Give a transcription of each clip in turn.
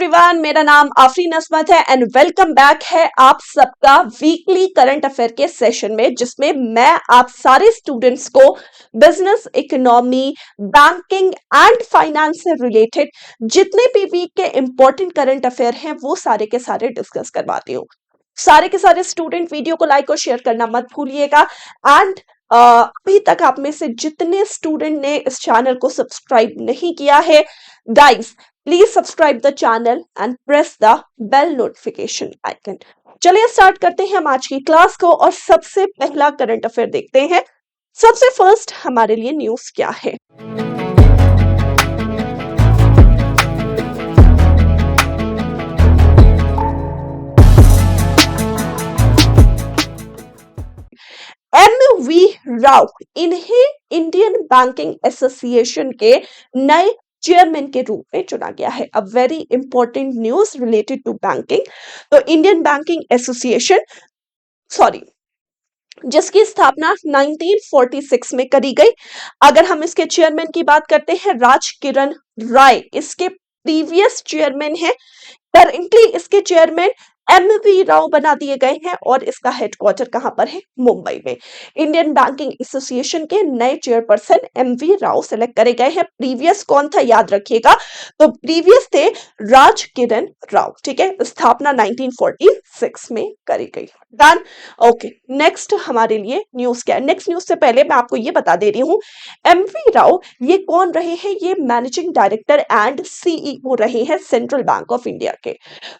Everyone, मेरा नाम आफरीन असमत है एंड वेलकम बैक है आप सबका वीकली करंट अफेयर के सेशन में, जिसमें मैं आप सारे स्टूडेंट्स को business, economy, banking and finance से रिलेटेड जितने भी वीक के इंपॉर्टेंट करंट अफेयर हैं वो सारे के सारे डिस्कस करवाती हूँ। सारे के सारे स्टूडेंट वीडियो को लाइक और शेयर करना मत भूलिएगा। एंड अभी तक आप में से जितने स्टूडेंट ने इस चैनल को सब्सक्राइब नहीं किया है, guys please subscribe the channel and press the bell notification icon. चलिए स्टार्ट करते हैं हम आज की क्लास को और सबसे पहला करंट अफेयर देखते हैं। सबसे फर्स्ट हमारे लिए न्यूज क्या है। एमवी राव, इन्हें इंडियन बैंकिंग एसोसिएशन के नए चेयरमैन के रूप में चुना गया है। A very important news related to banking. तो इंडियन बैंकिंग एसोसिएशन जिसकी स्थापना 1946 में करी गई। अगर हम इसके चेयरमैन की बात करते हैं, राज किरण राय इसके प्रीवियस चेयरमैन है। करंटली इसके चेयरमैन एमवी राव बना दिए गए हैं और इसका हेडक्वार्टर कहां पर है? मुंबई में। इंडियन बैंकिंग एसोसिएशन के नए चेयरपर्सन एमवी राव सेलेक्ट करे गए हैं। प्रीवियस कौन था याद रखिएगा, तो प्रीवियस थे राज किरण राव। ठीक है, स्थापना 1946 में करी गई। डन। ओके, नेक्स्ट हमारे लिए न्यूज क्या है। नेक्स्ट न्यूज से पहले मैं आपको ये बता दे रही हूं, एमवी राव ये कौन रहे हैं? ये मैनेजिंग डायरेक्टर एंड सीईओ रहे हैं सेंट्रल बैंक ऑफ इंडिया के।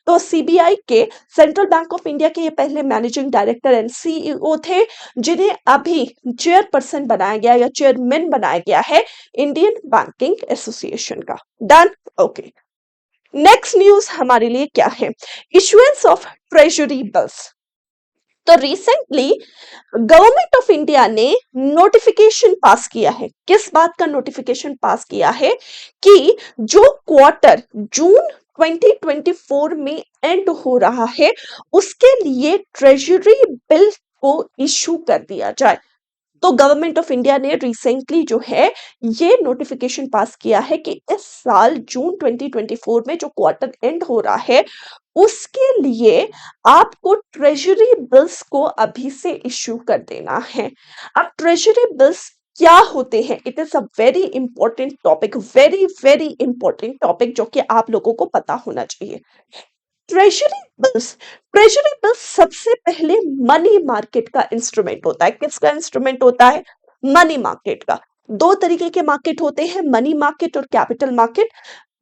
तो सीबीआई के, सेंट्रल बैंक ऑफ इंडिया के ये पहले मैनेजिंग डायरेक्टर एंड सीईओ थे, जिन्हें अभी चेयरपर्सन बनाया गया या चेयरमैन बनाया गया है इंडियन बैंकिंग एसोसिएशन का। डन। ओके, नेक्स्ट न्यूज हमारे लिए क्या है? Issuance of treasury bills. तो रिसेंटली गवर्नमेंट ऑफ इंडिया ने नोटिफिकेशन पास किया है। किस बात का नोटिफिकेशन पास किया है? कि जो क्वार्टर जून 2024 में एंड हो रहा है, उसके लिए ट्रेजरी बिल को इशू कर दिया जाए। तो गवर्नमेंट ऑफ इंडिया ने रिसेंटली जो है ये नोटिफिकेशन पास किया है कि इस साल जून 2024 में जो क्वार्टर एंड हो रहा है, उसके लिए आपको ट्रेजरी बिल्स को अभी से इश्यू कर देना है। अब ट्रेजरी बिल्स क्या होते हैं? It is a very important topic, very very important topic, जो कि आप लोगों को पता होना चाहिए। ट्रेजरी बिल्स सबसे पहले मनी मार्केट का इंस्ट्रूमेंट होता है। किसका इंस्ट्रूमेंट होता है? मनी मार्केट का। दो तरीके के मार्केट होते हैं, मनी मार्केट और कैपिटल मार्केट।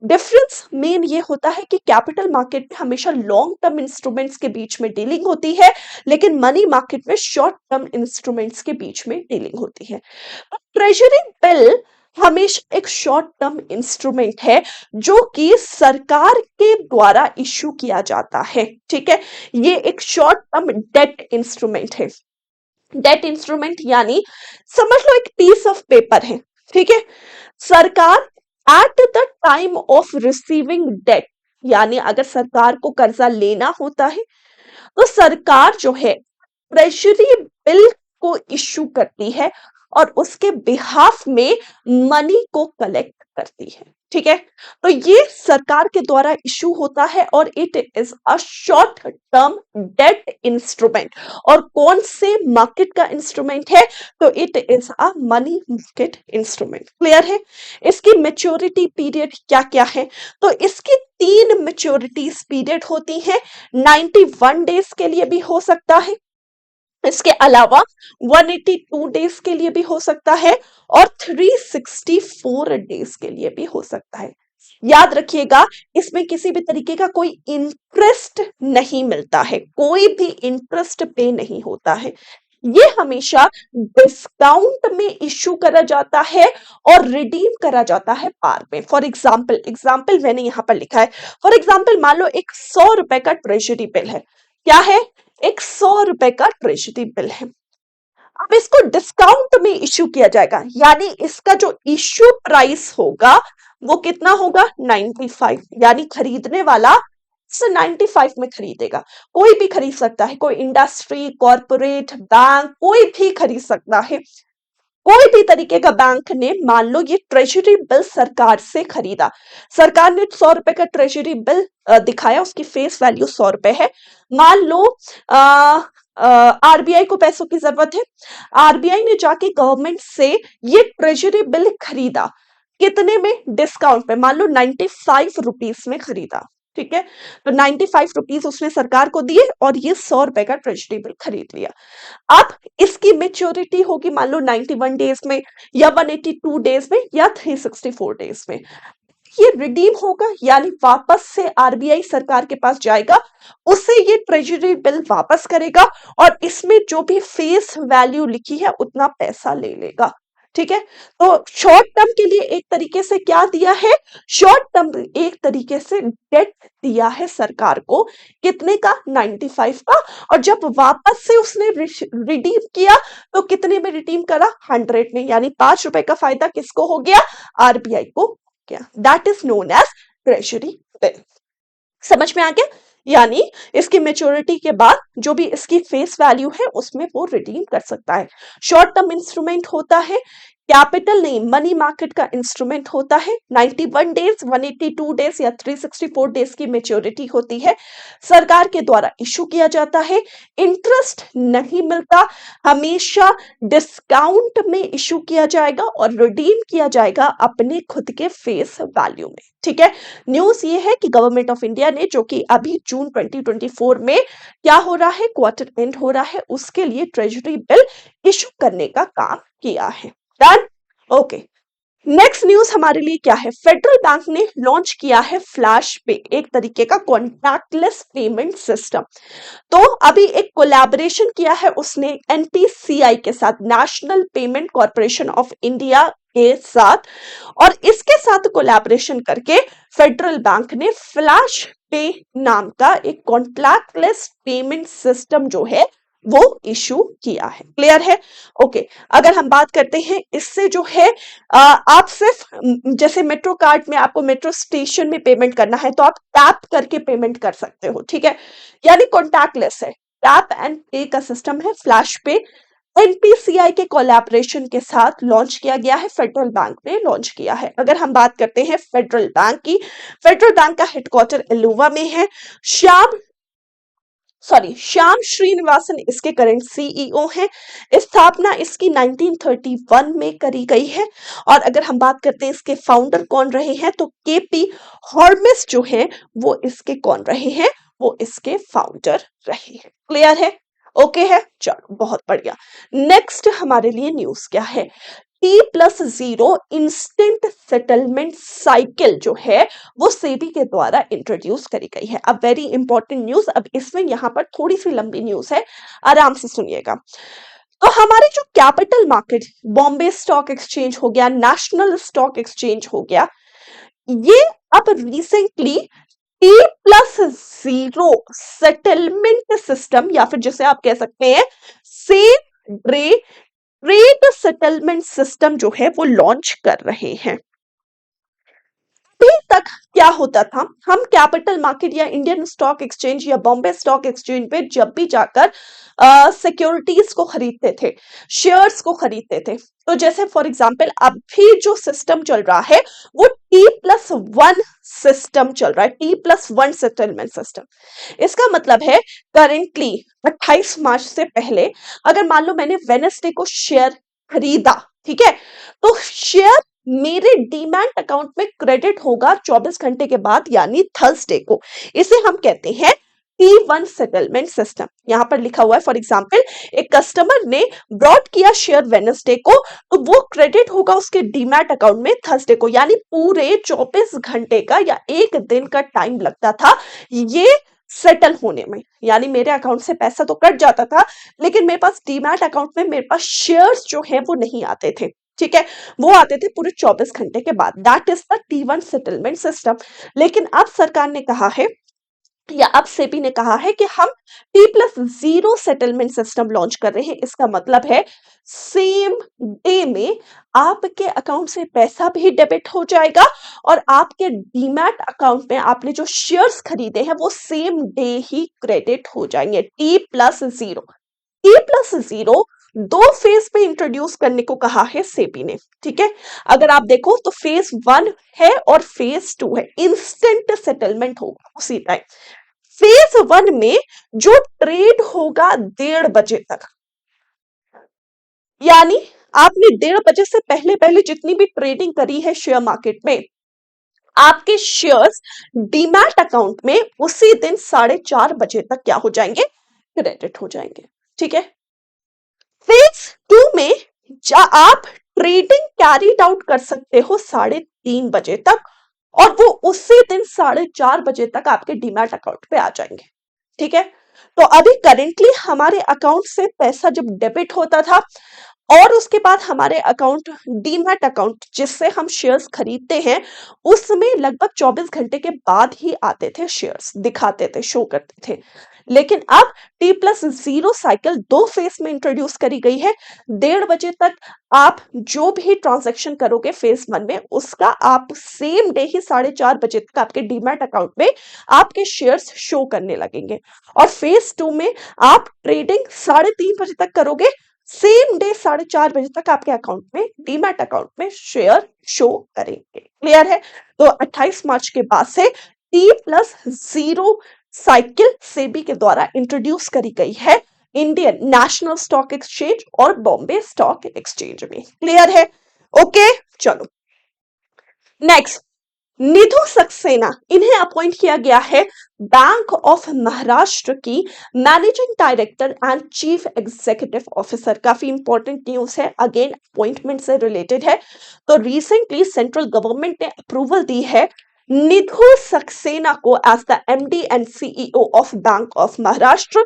डिफरेंस मेन ये होता है कि कैपिटल मार्केट में हमेशा लॉन्ग टर्म इंस्ट्रूमेंट्स के बीच में डीलिंग होती है, लेकिन मनी मार्केट में शॉर्ट टर्म इंस्ट्रूमेंट्स के बीच में डीलिंग होती है। ट्रेजरी बिल हमेशा एक शॉर्ट टर्म इंस्ट्रूमेंट है जो कि सरकार के द्वारा इश्यू किया जाता है। ठीक है, ये एक शॉर्ट टर्म डेट इंस्ट्रूमेंट है। डेट इंस्ट्रूमेंट यानी समझ लो एक पीस ऑफ पेपर है। ठीक है, सरकार at the time of receiving date, यानी अगर सरकार को कर्जा लेना होता है तो सरकार जो है ट्रेजरी बिल को इश्यू करती है और उसके बिहाफ में मनी को कलेक्ट करती है। ठीक है, तो ये सरकार के द्वारा इश्यू होता है और it is a short term debt instrument. और कौन से मार्केट का इंस्ट्रूमेंट है? तो it is a money market instrument. Clear है? इसकी मैच्योरिटी पीरियड क्या क्या है? तो इसकी 3 मैच्योरिटीज पीरियड होती हैं। 91 डेज के लिए भी हो सकता है, इसके अलावा 182 डेज के लिए भी हो सकता है और 364 डेज के लिए भी हो सकता है। याद रखिएगा, इसमें किसी भी तरीके का कोई इंटरेस्ट नहीं मिलता है, कोई भी इंटरेस्ट पे नहीं होता है। ये हमेशा डिस्काउंट में इश्यू करा जाता है और रिडीम करा जाता है पार में। फॉर एग्जाम्पल मैंने यहां पर लिखा है। फॉर एग्जाम्पल मान लो एक 100 रुपए का ट्रेजरी बिल है। क्या है? एक 100 रुपए का ट्रेजरी बिल है। अब इसको डिस्काउंट में इश्यू किया जाएगा, यानी इसका जो इश्यू प्राइस होगा वो कितना होगा? 95। यानी खरीदने वाला 95 में खरीदेगा। कोई भी खरीद सकता है, कोई इंडस्ट्री, कॉर्पोरेट, बैंक, कोई भी खरीद सकता है। कोई भी तरीके का बैंक ने मान लो ये ट्रेजरी बिल सरकार से खरीदा, सरकार ने 100 रुपए का ट्रेजरी बिल दिखाया, उसकी फेस वैल्यू 100 रुपए है। मान लो आरबीआई को पैसों की जरूरत है, आरबीआई ने जाके गवर्नमेंट से ये ट्रेजरी बिल खरीदा, कितने में? डिस्काउंट पे, मान लो 95 रुपीज में खरीदा, ठीक है, तो 95 रुपीज उसने सरकार को दिए और ये 100 रुपए का ट्रेजरी बिल खरीद लिया। अब इसकी मेच्योरिटी होगी मान लो 91 डेज में या 182 डेज में या 364 डेज में, ये रिडीम होगा, यानी वापस से आरबीआई सरकार के पास जाएगा, उससे ये ट्रेजरी बिल वापस करेगा और इसमें जो भी फेस वैल्यू लिखी है उतना पैसा ले लेगा, ठीक है। तो शॉर्ट टर्म के लिए एक तरीके से क्या दिया है? शॉर्ट टर्म एक तरीके से डेट दिया है सरकार को, कितने का? 95 का। और जब वापस से उसने रिडीम किया तो कितने में रिडीम करा? 100 में, यानी 5 रुपए का फायदा किसको हो गया? आरबीआई को गया। That is known as treasury bill. समझ में आ गया? यानी इसकी मेच्योरिटी के बाद जो भी इसकी फेस वैल्यू है उसमें वो रिडीम कर सकता है। शॉर्ट टर्म इंस्ट्रूमेंट होता है, कैपिटल नहीं मनी मार्केट का इंस्ट्रूमेंट होता है। 91 डेज, 182 डेज या 364 डेज की मेच्योरिटी होती है, सरकार के द्वारा इशू किया जाता है, इंटरेस्ट नहीं मिलता, हमेशा डिस्काउंट में इशू किया जाएगा और रिडीम किया जाएगा अपने खुद के फेस वैल्यू में, ठीक है। न्यूज ये है कि गवर्नमेंट ऑफ इंडिया ने, जो कि अभी जून 2024 में क्या हो रहा है, क्वार्टर एंड हो रहा है, उसके लिए ट्रेजरी बिल इशू करने का काम किया है। डन? ओके। नेक्स्ट न्यूज हमारे लिए क्या है? फेडरल बैंक ने लॉन्च किया है फ्लैश पे, एक तरीके का कॉन्टैक्टलेस पेमेंट सिस्टम। तो अभी एक कोलैबोरेशन किया है उसने एनपीसीआई के साथ, national payment corporation of India के साथ, और इसके साथ कोलैबोरेशन करके फेडरल बैंक ने फ्लैश पे नाम का एक कॉन्टैक्टलेस पेमेंट सिस्टम जो है वो इशू किया है। क्लियर है? ओके। अगर हम बात करते हैं इससे जो है आप सिर्फ जैसे मेट्रो कार्ड में आपको मेट्रो स्टेशन में पेमेंट करना है तो आप टैप करके पेमेंट कर सकते हो, ठीक है, यानी कॉन्टैक्टलेस है, टैप एंड पे का सिस्टम है फ्लैश पे। एनपीसीआई के कोलैबोरेशन के साथ लॉन्च किया गया है, फेडरल बैंक ने लॉन्च किया है। अगर हम बात करते हैं फेडरल बैंक की, फेडरल बैंक का हेडक्वार्टर एलुवा में है। श्याम श्रीनिवासन इसके करंट सीईओ हैं। स्थापना इसकी 1931 में करी गई है। और अगर हम बात करते हैं इसके फाउंडर कौन रहे हैं तो केपी हॉर्मिस जो हैं वो इसके कौन रहे हैं? वो इसके फाउंडर रहे हैं। क्लियर है? ओके है, चलो बहुत बढ़िया। नेक्स्ट हमारे लिए न्यूज क्या है? T+0 इंस्टेंट सेटलमेंट साइकिल जो है वो सेबी के द्वारा इंट्रोड्यूस करी गई है। अब वेरी इंपॉर्टेंट न्यूज, अब इसमें यहां पर थोड़ी सी लंबी न्यूज है, आराम से सुनिएगा। तो हमारे जो capital market, Bombay stock exchange हो गया, नेशनल स्टॉक एक्सचेंज हो गया, ये अब रिसेंटली T+0 सेटलमेंट सिस्टम, या फिर जिसे आप कह सकते हैं same day trade settlement system जो है वो लॉन्च कर रहे हैं। अभी तक क्या होता था, हम कैपिटल मार्केट या इंडियन स्टॉक एक्सचेंज या बॉम्बे स्टॉक एक्सचेंज पे जब भी जाकर सिक्योरिटीज को खरीदते थे, शेयर्स को खरीदते थे, तो जैसे फॉर एग्जांपल अभी जो सिस्टम चल रहा है वो T+1 सिस्टम चल रहा है, T+1 सेटलमेंट सिस्टम। इसका मतलब है करेंटली 28 मार्च से पहले अगर मान लो मैंने वेडनेसडे को शेयर खरीदा, ठीक है, तो शेयर मेरे डीमैट अकाउंट में क्रेडिट होगा 24 घंटे के बाद, यानी थर्सडे को। इसे हम कहते हैं T1 सेटलमेंट सिस्टम। यहां पर लिखा हुआ है फॉर एग्जांपल एक कस्टमर ने ब्रॉड किया शेयर वेडनेसडे को, तो वो क्रेडिट होगा उसके डीमैट अकाउंट में थर्सडे को, यानी पूरे 24 घंटे का या एक दिन का टाइम लगता था ये सेटल होने में। यानी मेरे अकाउंट से पैसा तो कट जाता था लेकिन मेरे पास डीमैट अकाउंट में मेरे पास शेयर्स जो है वो नहीं आते थे, ठीक है, वो आते थे पूरे 24 घंटे के बाद। That is the T1 settlement system. लेकिन अब सरकार ने कहा है या अब सेबी ने कहा है कि हम T+0 सेटलमेंट सिस्टम लॉन्च कर रहे हैं। इसका मतलब है सेम डे में आपके अकाउंट से पैसा भी डेबिट हो जाएगा और आपके डीमैट अकाउंट में आपने जो शेयर्स खरीदे हैं वो सेम डे ही क्रेडिट हो जाएंगे। T+0 दो फेज पे इंट्रोड्यूस करने को कहा है सेबी ने, ठीक है। अगर आप देखो तो फेज 1 है और फेज 2 है, इंस्टेंट सेटलमेंट होगा उसी टाइम। फेज 1 में जो ट्रेड होगा 1:30 तक, यानी आपने 1:30 से पहले पहले जितनी भी ट्रेडिंग करी है शेयर मार्केट में, आपके शेयर्स डीमैट अकाउंट में उसी दिन 4:30 तक क्या हो जाएंगे, क्रेडिट हो जाएंगे, ठीक है। फेज 2 में आप ट्रेडिंग कैरीड आउट कर सकते हो 3:30 तक, और वो उसी दिन 4:30 तक आपके डीमैट अकाउंट पे आ जाएंगे, ठीक है। तो अभी करेंटली हमारे अकाउंट से पैसा जब डेबिट होता था और उसके बाद हमारे अकाउंट, डीमैट अकाउंट जिससे हम शेयर्स खरीदते हैं, उसमें लगभग 24 घंटे के बाद ही आते थे शेयर्स, दिखाते थे, शो करते थे। लेकिन अब T+0 साइकिल 2 फेज में इंट्रोड्यूस करी गई है। 1:30 तक आप जो भी ट्रांजैक्शन करोगे फेज 1 में, उसका आप सेम डे ही 4:30 तक आपके डीमैट अकाउंट में आपके शेयर्स शो करने लगेंगे। और फेज 2 में आप ट्रेडिंग 3:30 तक करोगे, सेम डे 4:30 तक आपके अकाउंट में, डीमैट अकाउंट में शेयर शो करेंगे। क्लियर है? तो 28 मार्च के बाद से T+0 साइकिल सेबी के द्वारा इंट्रोड्यूस करी गई है इंडियन नेशनल स्टॉक एक्सचेंज और बॉम्बे स्टॉक एक्सचेंज में। क्लियर है? ओके, चलो नेक्स्ट, निधु सक्सेना, इन्हें अपॉइंट किया गया है बैंक ऑफ महाराष्ट्र की managing director and chief executive officer. काफी इंपॉर्टेंट न्यूज है, अगेन अपॉइंटमेंट से रिलेटेड है। तो रिसेंटली सेंट्रल गवर्नमेंट ने अप्रूवल दी है निधु सक्सेना को as the MD and CEO of bank of Maharashtra.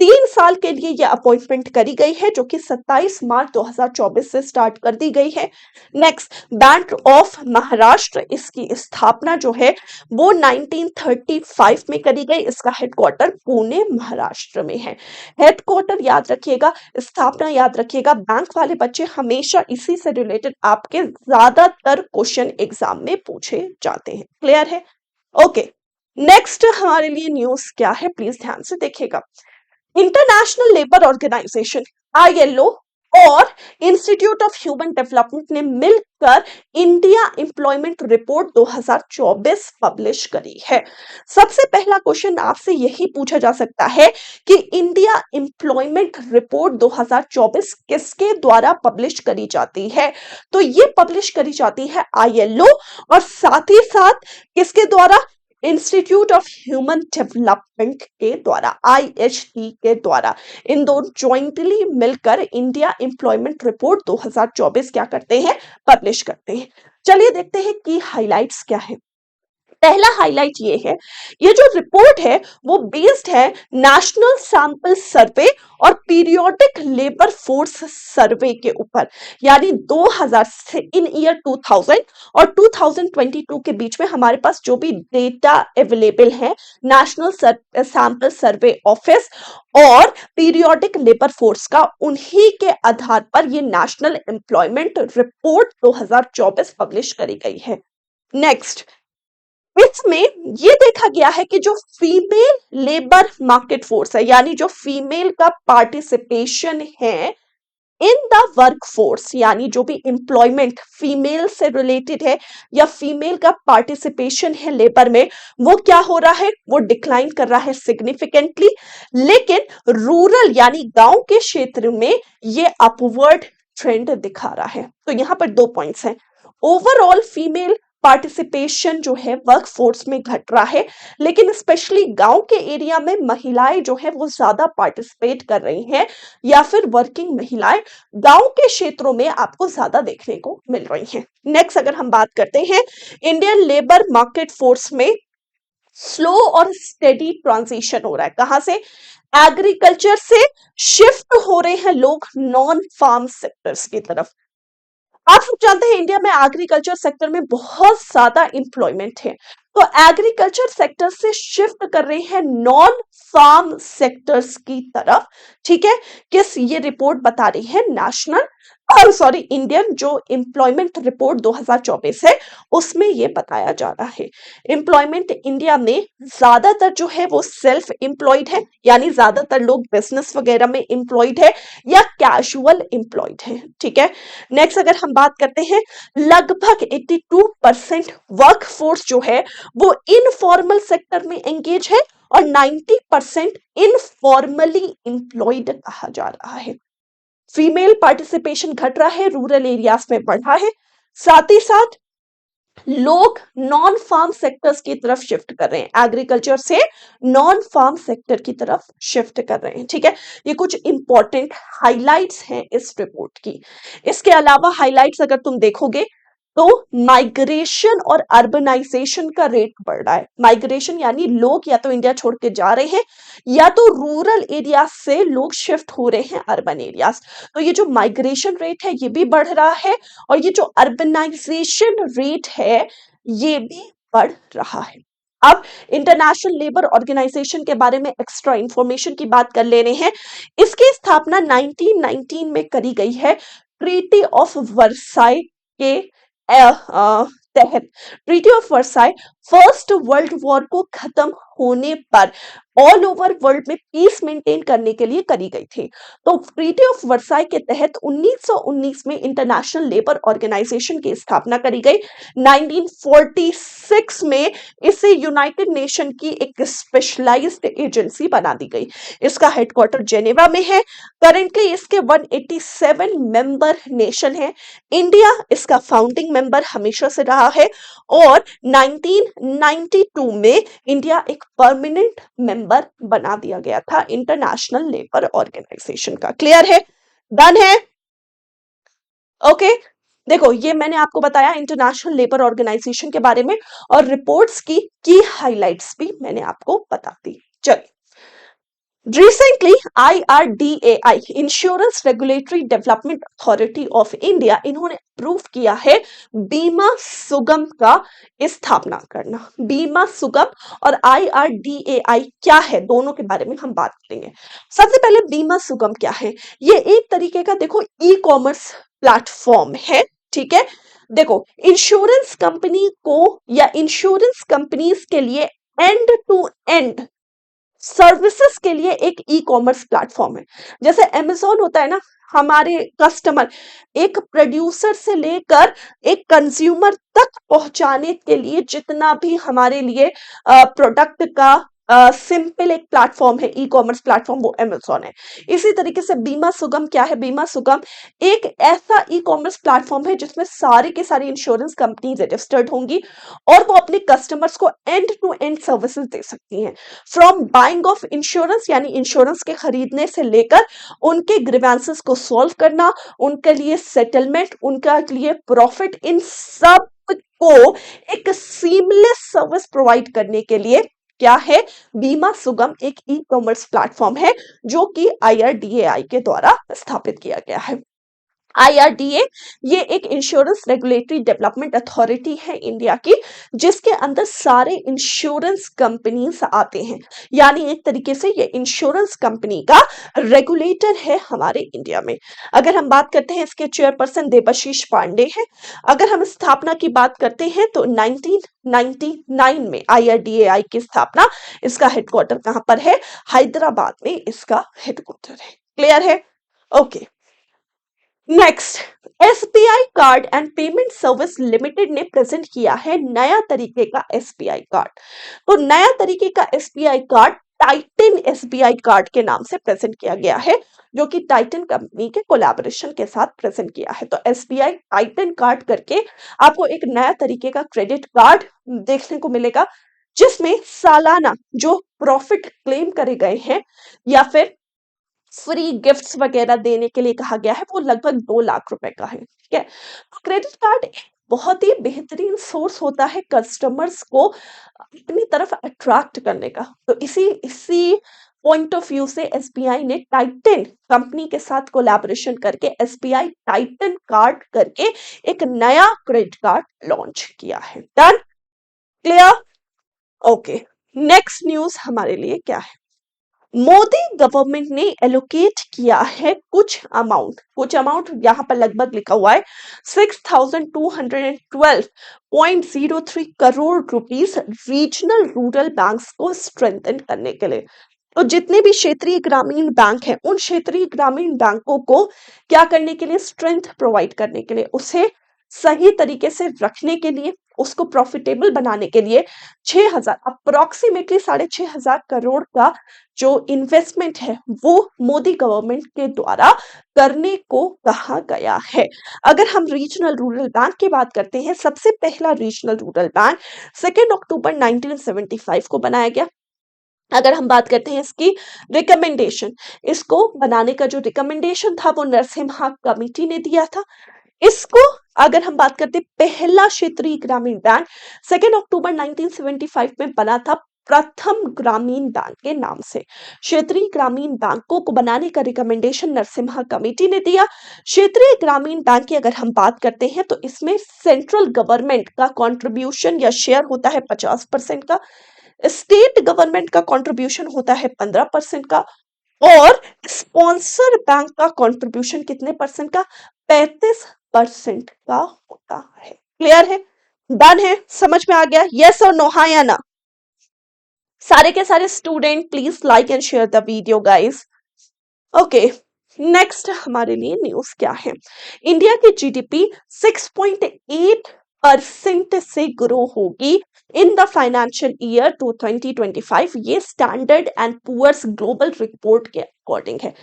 3 साल के लिए यह अपॉइंटमेंट करी गई है, जो कि 27 मार्च 2024 से स्टार्ट कर दी गई है। नेक्स्ट, बैंक ऑफ महाराष्ट्र, इसकी स्थापना जो है वो 1935 में करी गई। इसका हेडक्वार्टर पुणे महाराष्ट्र में है। हेडक्वार्टर याद रखिएगा, स्थापना याद रखिएगा। बैंक वाले बच्चे हमेशा इसी से रिलेटेड आपके ज्यादातर क्वेश्चन एग्जाम में पूछे जाते हैं। क्लियर है? ओके, नेक्स्ट हमारे लिए न्यूज क्या है, प्लीज ध्यान से देखिएगा। इंटरनेशनल लेबर ऑर्गेनाइजेशन ILO और इंस्टीट्यूट ऑफ ह्यूमन डेवलपमेंट ने मिलकर इंडिया एम्प्लॉयमेंट रिपोर्ट 2024 पब्लिश करी है। सबसे पहला क्वेश्चन आपसे यही पूछा जा सकता है कि इंडिया एम्प्लॉयमेंट रिपोर्ट 2024 किसके द्वारा पब्लिश करी जाती है? तो ये पब्लिश करी जाती है ILO और साथ ही साथ किसके द्वारा? इंस्टीट्यूट ऑफ ह्यूमन डेवलपमेंट के द्वारा, IHD के द्वारा। इन दोनों ज्वाइंटली मिलकर इंडिया एम्प्लॉयमेंट रिपोर्ट 2024 क्या करते हैं? पब्लिश करते हैं। चलिए देखते हैं की हाइलाइट्स क्या है। पहला हाईलाइट ये है, ये जो रिपोर्ट है वो बेस्ड है नेशनल सैंपल सर्वे और पीरियोडिक लेबर फोर्स सर्वे के ऊपर। यानी 2000 से इन ईयर 2000 और 2022 के बीच में हमारे पास जो भी डेटा अवेलेबल है, नेशनल सैंपल सर्वे ऑफिस और पीरियोडिक लेबर फोर्स का, उन्हीं के आधार पर ये नेशनल एम्प्लॉयमेंट रिपोर्ट 2024 पब्लिश करी गई है। नेक्स्ट, इसमें ये देखा गया है कि जो फीमेल लेबर मार्केट फोर्स है, यानी जो फीमेल का पार्टिसिपेशन है इन द वर्क फोर्स, यानी जो भी एम्प्लॉयमेंट फीमेल से रिलेटेड है या फीमेल का पार्टिसिपेशन है लेबर में, वो क्या हो रहा है? वो डिक्लाइन कर रहा है सिग्निफिकेंटली। लेकिन रूरल यानी गांव के क्षेत्र में ये अपवर्ड ट्रेंड दिखा रहा है। तो यहां पर 2 पॉइंट्स हैं। ओवरऑल फीमेल पार्टिसिपेशन जो है वर्क फोर्स में घट रहा है, लेकिन स्पेशली गांव के एरिया में महिलाएं जो है वो ज्यादा पार्टिसिपेट कर रही हैं, या फिर वर्किंग महिलाएं गांव के क्षेत्रों में आपको ज्यादा देखने को मिल रही हैं। नेक्स्ट, अगर हम बात करते हैं इंडियन लेबर मार्केट फोर्स में स्लो और स्टेडी ट्रांजिशन हो रहा है। कहां से? एग्रीकल्चर से शिफ्ट हो रहे हैं लोग नॉन फार्म सेक्टर्स की तरफ। आप सब जानते हैं इंडिया में एग्रीकल्चर सेक्टर में बहुत ज्यादा एम्प्लॉयमेंट है, तो एग्रीकल्चर सेक्टर से शिफ्ट कर रहे हैं नॉन फार्म सेक्टर्स की तरफ। ठीक है, किस ये रिपोर्ट बता रही है? नेशनल सॉरी, इंडियन जो एम्प्लॉयमेंट रिपोर्ट 2024 है उसमें ये बताया जा रहा है। एम्प्लॉयमेंट इंडिया में ज्यादातर जो है वो सेल्फ एम्प्लॉयड है, यानी ज्यादातर लोग बिजनेस वगैरह में एम्प्लॉयड है या कैजुअल एम्प्लॉयड है। ठीक है, नेक्स्ट अगर हम बात करते हैं, लगभग 82% वर्कफोर्स जो है वो इनफॉर्मल सेक्टर में एंगेज है और 90% इनफॉर्मली एम्प्लॉयड कहा जा रहा है। फीमेल पार्टिसिपेशन घट रहा है, रूरल एरियाज में बढ़ा है। साथ ही साथ लोग नॉन फार्म सेक्टर्स की तरफ शिफ्ट कर रहे हैं, एग्रीकल्चर से नॉन फार्म सेक्टर की तरफ शिफ्ट कर रहे हैं। ठीक है, ये कुछ इंपॉर्टेंट हाइलाइट्स हैं इस रिपोर्ट की। इसके अलावा हाइलाइट्स अगर तुम देखोगे तो माइग्रेशन और अर्बनाइजेशन का रेट बढ़ रहा है। माइग्रेशन यानी लोग या तो इंडिया छोड़ के जा रहे हैं या तो रूरल एरिया से लोग शिफ्ट हो रहे हैं अर्बन एरियाज। तो ये जो माइग्रेशन रेट है ये भी बढ़ रहा है और ये जो अर्बनाइजेशन रेट है ये भी बढ़ रहा है। अब इंटरनेशनल लेबर ऑर्गेनाइजेशन के बारे में एक्स्ट्रा इंफॉर्मेशन की बात कर ले रहे हैं। इसकी स्थापना 1919 में करी गई है, ट्रीटी ऑफ वर्साई के तहत। Treaty of Versailles first world war को खत्म होने पर ऑल ओवर वर्ल्ड में पीस मेंटेन करने के लिए करी गई थी। तो ट्रीटी ऑफ वर्साई के तहत 1919 में इंटरनेशनल लेबर ऑर्गेनाइजेशन की स्थापना करी गई। 1946 में इसे यूनाइटेड नेशन की एक स्पेशलाइज्ड एजेंसी बना दी गई। इसका हेडक्वार्टर जेनेवा में है। करेंटली इसके 187 मेंबर नेशन है। इंडिया इसका फाउंडिंग मेंबर हमेशा से रहा है और 1992 में इंडिया एक परमानेंट मेंबर बना दिया गया था इंटरनेशनल लेबर ऑर्गेनाइजेशन का। क्लियर है? डन है? ओके, देखो ये मैंने आपको बताया इंटरनेशनल लेबर ऑर्गेनाइजेशन के बारे में और रिपोर्ट्स की हाइलाइट्स भी मैंने आपको बता दी। चलिए, Recently, IRDAI insurance regulatory development authority of India इन्होंने अप्रूव किया है बीमा सुगम का स्थापना करना। बीमा सुगम और IRDAI क्या है, दोनों के बारे में हम बात करेंगे। सबसे पहले बीमा सुगम क्या है? ये एक तरीके का देखो ई कॉमर्स प्लेटफॉर्म है। ठीक है, देखो इंश्योरेंस कंपनी को या इंश्योरेंस कंपनीज के लिए एंड टू एंड सर्विसेज के लिए एक ई कॉमर्स प्लेटफॉर्म है। जैसे अमेजोन होता है ना, हमारे कस्टमर एक प्रोड्यूसर से लेकर एक कंज्यूमर तक पहुंचाने के लिए जितना भी हमारे लिए प्रोडक्ट का सिंपल एक प्लेटफॉर्म है, ई कॉमर्स प्लेटफॉर्म, वो अमेजोन है। इसी तरीके से बीमा सुगम क्या है? बीमा सुगम एक ऐसा ई कॉमर्स प्लेटफॉर्म है जिसमें सारी की सारी इंश्योरेंस कंपनी रजिस्टर्ड होंगी और वो अपने कस्टमर्स को एंड टू एंड सर्विसेज दे सकती हैं। फ्रॉम बाइंग ऑफ इंश्योरेंस यानी इंश्योरेंस के खरीदने से लेकर उनके ग्रीवेंसेस को सॉल्व करना, उनके लिए सेटलमेंट, उनके लिए प्रॉफिट, इन सब को एक सीमलेस सर्विस प्रोवाइड करने के लिए क्या है? बीमा सुगम एक ई कॉमर्स प्लेटफॉर्म है जो कि IRDAI के द्वारा स्थापित किया गया है। IRDA ये एक इंश्योरेंस रेगुलेटरी डेवलपमेंट अथॉरिटी है इंडिया की, जिसके अंदर सारे इंश्योरेंस कंपनीज आते हैं। यानी एक तरीके से ये इंश्योरेंस कंपनी का रेगुलेटर है हमारे इंडिया में। अगर हम बात करते हैं, इसके चेयरपर्सन देबाशीष पांडे हैं। अगर हम स्थापना की बात करते हैं तो 1999 में IRDAI की स्थापना, इसका हेडक्वार्टर कहां पर है? हैदराबाद में इसका हेडक्वार्टर है। क्लियर है? Okay, next, SBI card and payment service limited ने प्रेजेंट किया है नया तरीके का SBI कार्ड। तो नया तरीके का SBI card Titan SBI card के नाम से प्रेजेंट किया गया है, जो कि टाइटन कंपनी के कोलैबोरेशन के साथ प्रेजेंट किया है। तो SBI टाइटन कार्ड करके आपको एक नया तरीके का क्रेडिट कार्ड देखने को मिलेगा, जिसमें सालाना जो प्रॉफिट क्लेम करे गए हैं या फिर फ्री गिफ्ट्स वगैरह देने के लिए कहा गया है, वो लगभग 2 लाख रुपए का है। ठीक है, तो क्रेडिट कार्ड एक बहुत ही बेहतरीन सोर्स होता है कस्टमर्स को अपनी तरफ अट्रैक्ट करने का। तो इसी इसी पॉइंट ऑफ व्यू से SBI ने टाइटन कंपनी के साथ कोलैबोरेशन करके SBI टाइटन कार्ड करके एक नया क्रेडिट कार्ड लॉन्च किया है। Done? Clear? Okay, next news हमारे लिए क्या है? मोदी गवर्नमेंट ने एलोकेट किया है कुछ अमाउंट यहाँ पर लगभग लिखा हुआ है 6212.03 crore rupees regional rural banks को स्ट्रेंथन करने के लिए। तो जितने भी क्षेत्रीय ग्रामीण बैंक हैं उन क्षेत्रीय ग्रामीण बैंकों को क्या करने के लिए, स्ट्रेंथ प्रोवाइड करने के लिए, उसे सही तरीके से रखने के लिए, उसको प्रॉफिटेबल बनाने के लिए 6000 अप्रोक्सीमेटली 6500 करोड़ का जो इन्वेस्टमेंट है वो मोदी गवर्नमेंट के द्वारा करने को कहा गया है। अगर हम रीजनल रूरल बैंक की बात करते हैं, सबसे पहला रीजनल रूरल बैंक 2 अक्टूबर 1975 को बनाया गया। अगर हम बात करते हैं इसकी रिकमेंडेशन, इसको बनाने का जो रिकमेंडेशन था वो नरसिम्हा कमेटी ने दिया था। इसको अगर हम बात करते हैं, पहला क्षेत्रीय ग्रामीण बैंक 2 अक्टूबर 1975 में बना था प्रथम ग्रामीण बैंक के नाम से। क्षेत्रीय ग्रामीण बैंकों को बनाने का रिकमेंडेशन नरसिम्हा कमेटी ने दिया। क्षेत्रीय ग्रामीण बैंक की अगर हम बात करते हैं तो इसमें सेंट्रल गवर्नमेंट का कंट्रीब्यूशन या शेयर होता है 50% का, स्टेट गवर्नमेंट का कंट्रीब्यूशन होता है 15% का, और स्पॉन्सर बैंक का कंट्रीब्यूशन कितने परसेंट का, 35% का होता है। क्लियर है, डन है, समझ में आ गया, यस और नो, हाँ या ना? सारे के सारे student please like and share the video guys. Okay, next हमारे लिए न्यूज क्या है। इंडिया की जीडीपी 6.8% से ग्रो होगी इन द फाइनेंशियल ईयर 2025, ये standard and poor's global report के अकॉर्डिंग है।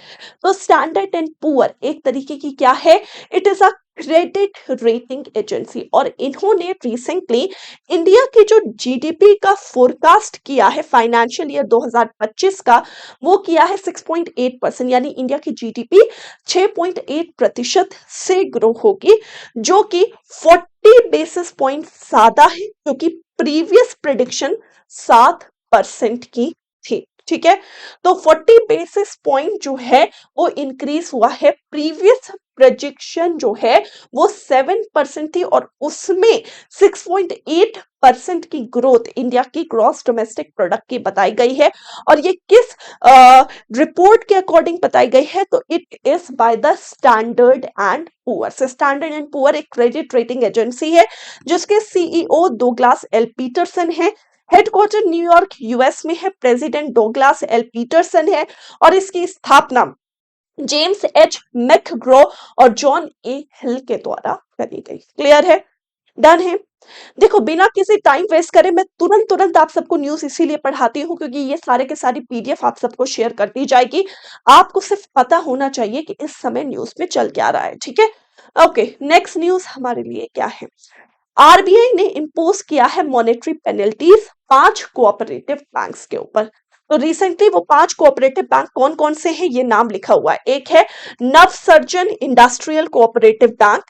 तो स्टैंडर्ड एंड पुअर एक तरीके की क्या है, it is a credit rating agency, और इन्होंने रिसेंटली इंडिया की जो जीडीपी का फोरकास्ट किया है फाइनेंशियल ईयर 2025 का, वो किया है 6.8%, यानी इंडिया की जीडीपी 6.8% से ग्रो होगी, जो कि 40 बेसिस पॉइंट ज्यादा है, क्योंकि प्रीवियस प्रेडिक्शन 7% की थी। ठीक है, तो 40 बेसिस पॉइंट जो है वो इंक्रीज हुआ है। प्रीवियस प्रोजेक्शन जो है वो 7% थी और उसमें 6.8% की ग्रोथ इंडिया की ग्रॉस डोमेस्टिक प्रोडक्ट की बताई गई है। और ये किस रिपोर्ट के अकॉर्डिंग बताई गई है, तो it is by the standard and poor. Standard and poor एक क्रेडिट रेटिंग एजेंसी है जिसके सीईओ डोगलास एल पीटरसन है, हेडक्वार्टर न्यूयॉर्क यूएस में है, प्रेसिडेंट डोगलास एल पीटरसन है, और इसकी स्थापना जेम्स एच मैकग्रो और जॉन ए हिल के द्वारा करी गई। क्लियर है, डन है। देखो, बिना किसी टाइम वेस्ट करे मैं तुरंत तुरंत आप सबको न्यूज इसीलिए पढ़ाती हूँ क्योंकि ये सारे के सारी पीडीएफ आप सबको शेयर कर दी जाएगी। आपको सिर्फ पता होना चाहिए कि इस समय न्यूज में चल क्या रहा है। ठीक है, ओके, नेक्स्ट न्यूज हमारे लिए क्या है। आरबीआई ने इंपोज किया है मॉनेटरी पेनल्टीज 5 कोऑपरेटिव बैंक्स के ऊपर। तो रिसेंटली वो 5 कोऑपरेटिव बैंक कौन कौन से हैं ये नाम लिखा हुआ है। एक है नवसर्जन इंडस्ट्रियल कोऑपरेटिव बैंक,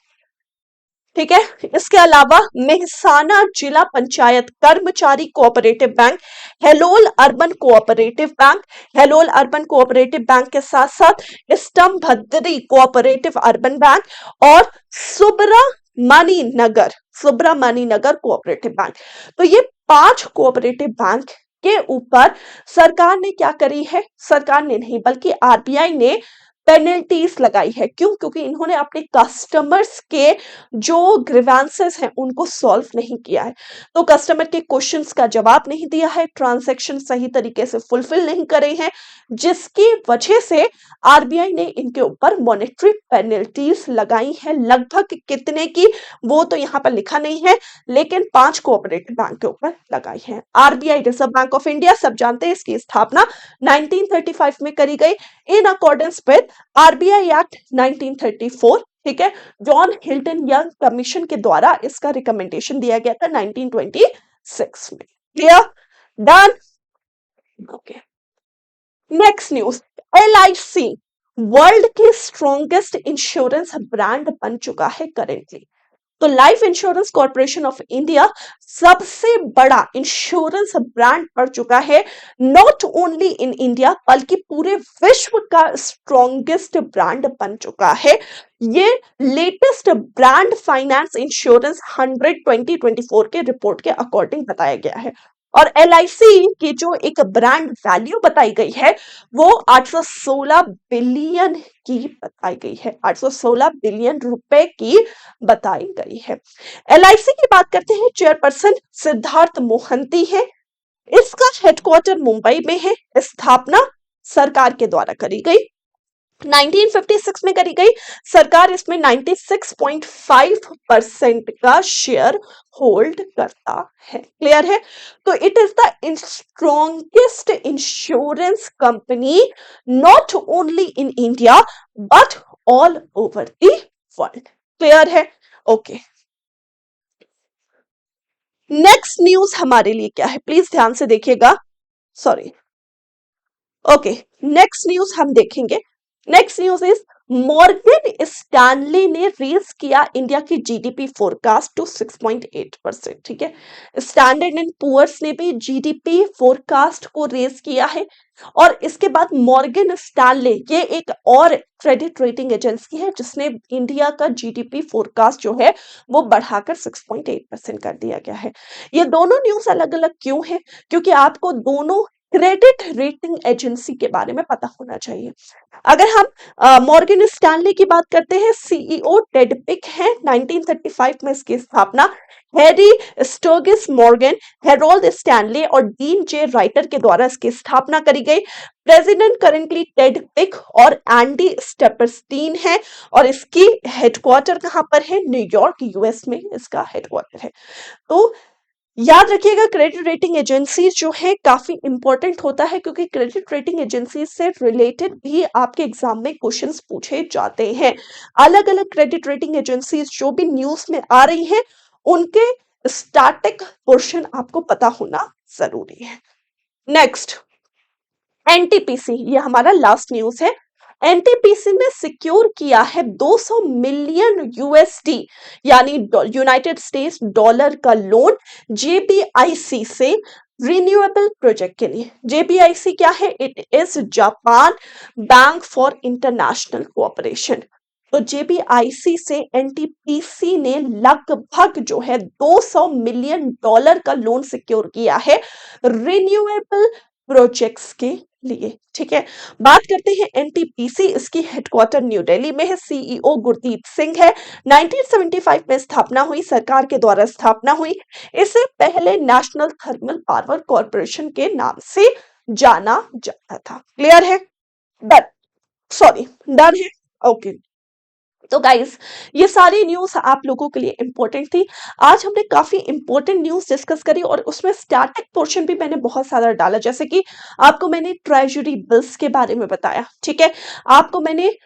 ठीक है, इसके अलावा मेहसाना जिला पंचायत कर्मचारी cooperative bank, Halol urban cooperative bank, Halol urban cooperative bank के साथ साथ स्तंभद्री कोऑपरेटिव अर्बन बैंक, और सुब्रमणी नगर कोऑपरेटिव बैंक। तो ये 5 कोऑपरेटिव बैंक के ऊपर सरकार ने क्या करी है, सरकार ने नहीं बल्कि आरबीआई ने पेनल्टीज लगाई है। क्यों? क्योंकि इन्होंने अपने कस्टमर्स के जो ग्रीवेंसेस हैं उनको सॉल्व नहीं किया है, तो कस्टमर के क्वेश्चंस का जवाब नहीं दिया है, ट्रांजैक्शन सही तरीके से फुलफिल नहीं करे हैं, जिसकी वजह से आरबीआई ने इनके ऊपर मॉनेटरी पेनल्टीज लगाई है। लगभग कितने की वो तो यहाँ पर लिखा नहीं है, लेकिन 5 कोऑपरेटिव बैंक के ऊपर लगाई है। RBI reserve bank of India, सब जानते हैं, इसकी स्थापना 1935 में करी गई in accordance with RBI act 1934। ठीक है, जॉन हिल्टन यंग कमीशन के द्वारा इसका रिकमेंडेशन दिया गया था 1926 में। Clear, done, okay. Next news, LIC world के स्ट्रॉन्गेस्ट इंश्योरेंस ब्रांड बन चुका है करेंटली। तो life insurance corporation of India सबसे बड़ा इंश्योरेंस ब्रांड बन चुका है, नॉट ओनली इन इंडिया बल्कि पूरे विश्व का स्ट्रॉन्गेस्ट ब्रांड बन चुका है। ये लेटेस्ट ब्रांड फाइनेंस इंश्योरेंस 100 2024 के रिपोर्ट के अकॉर्डिंग बताया गया है। और LIC की जो एक ब्रांड वैल्यू बताई गई है वो 816 बिलियन की बताई गई है, 816 बिलियन रुपए की बताई गई है। LIC की बात करते हैं, चेयरपर्सन सिद्धार्थ मोहंती है। इसका हेडक्वार्टर मुंबई में है। स्थापना सरकार के द्वारा करी गई, 1956 में करी गई। सरकार इसमें 96.5% का शेयर होल्ड करता है। क्लियर है? तो it is the strongest insurance company not only in India but all over the world. Clear है? ओके, नेक्स्ट न्यूज हमारे लिए क्या है, प्लीज ध्यान से देखिएगा। सॉरी, ओके, नेक्स्ट न्यूज हम देखेंगे। Next news is Morgan Stanley ने रेज किया इंडिया की जीडीपी फोरकास्ट टू 6.8%। ठीक है, स्टैंडर्ड एंड पुअर्स ने भी जीडीपी फोरकास्ट को रेज किया है। और इसके बाद मॉर्गन स्टैनले, ये एक और क्रेडिट रेटिंग एजेंसी है जिसने इंडिया का जीडीपी फोरकास्ट जो है वो बढ़ाकर 6.8% कर दिया गया है। ये दोनों न्यूज अलग अलग क्यों है? क्योंकि आपको दोनों क्रेडिट रेटिंग एजेंसी के बारे में पता होना चाहिए। अगर हम मॉर्गन स्टैनली की बात करते हैं, सीईओ टेड पिक है, 1935 में इसकी स्थापना हैरी स्टोगिस मॉर्गन, हेरोल्ड स्टैनली और डीन जे राइटर के द्वारा इसकी स्थापना करी गई। प्रेसिडेंट करेंटली टेड पिक और एंडी स्टेपरस्टीन है और इसकी हेडक्वार्टर कहां पर है? न्यूयॉर्क, यूएस में इसका हेडक्वार्टर है। तो याद रखिएगा, क्रेडिट रेटिंग एजेंसीज जो है काफी इंपॉर्टेंट होता है क्योंकि क्रेडिट रेटिंग एजेंसी से रिलेटेड भी आपके एग्जाम में क्वेश्चंस पूछे जाते हैं। अलग अलग क्रेडिट रेटिंग एजेंसीज जो भी न्यूज में आ रही हैं उनके स्टैटिक पोर्शन आपको पता होना जरूरी है। नेक्स्ट, एनटीपीसी, ये हमारा लास्ट न्यूज है। एनटीपीसी ने सिक्योर किया है 200 मिलियन यूएसडी यानी यूनाइटेड स्टेट्स डॉलर का लोन जेबीआईसी से रिन्यूएबल प्रोजेक्ट के लिए। जेबीआईसी क्या है? It is Japan bank for international cooperation. तो जेबीआईसी से एनटीपीसी ने लगभग जो है 200 मिलियन डॉलर का लोन सिक्योर किया है रिन्यूएबल प्रोजेक्ट्स के लिए। ठीक है, बात करते हैं एनटीपीसी, इसकी हेडक्वार्टर न्यू दिल्ली में है। सीईओ गुरदीप सिंह है। 1975 में स्थापना हुई, सरकार के द्वारा स्थापना हुई। इसे पहले नेशनल थर्मल पावर कॉर्पोरेशन के नाम से जाना जाता था। क्लियर है? डन, सॉरी, डन है। ओके, तो गाइस ये सारी न्यूज आप लोगों के लिए इंपॉर्टेंट थी। आज हमने काफी इंपॉर्टेंट न्यूज डिस्कस करी और उसमें स्टैटिक पोर्शन भी मैंने बहुत सारा डाला, जैसे कि आपको मैंने ट्रेजरी बिल्स के बारे में बताया। ठीक है, आपको मैंने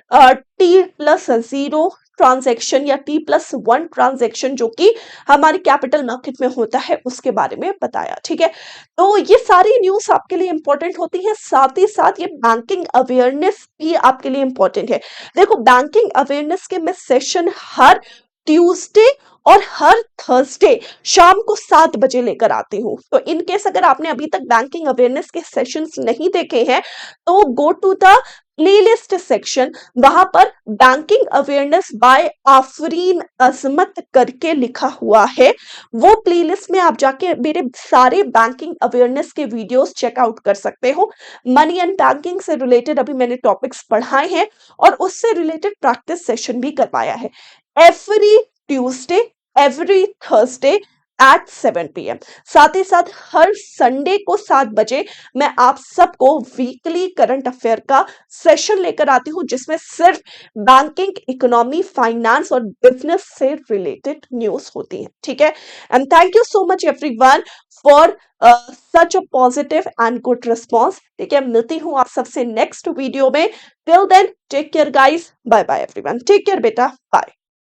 T+0 ट्रांजैक्शन या T+1 ट्रांजैक्शन जो कि हमारी कैपिटल मार्केट में होता है उसके बारे में बताया। ठीक है, तो ये सारी न्यूज आपके लिए इंपॉर्टेंट होती है, साथ ही साथ ये बैंकिंग अवेयरनेस भी आपके लिए इंपॉर्टेंट है। देखो, बैंकिंग अवेयरनेस के मैं सेशन हर ट्यूसडे और हर थर्सडे शाम को 7 बजे लेकर आती हूँ। तो इन केस अगर आपने अभी तक बैंकिंग अवेयरनेस के सेशंस नहीं देखे हैं तो go to the playlist section, वहां पर banking awareness by Afreen Azmat करके लिखा हुआ है। वो प्लेलिस्ट में आप जाके मेरे सारे बैंकिंग अवेयरनेस के वीडियोस चेकआउट कर सकते हो। मनी एंड बैंकिंग से रिलेटेड अभी मैंने टॉपिक्स पढ़ाए हैं और उससे रिलेटेड प्रैक्टिस सेशन भी करवाया है। Every Tuesday, every Thursday at 7 PM, साथ ही साथ हर संडे को 7 बजे मैं आप सबको वीकली करंट अफेयर का सेशन लेकर आती हूं जिसमें सिर्फ बैंकिंग, इकोनॉमी, फाइनेंस और बिजनेस से रिलेटेड न्यूज होती है। ठीक है, and thank you so much everyone for such a positive and good response. ठीक है, मिलती हूं आप सबसे नेक्स्ट वीडियो में। Till then take care guys, bye bye everyone, take care बेटा, बाय।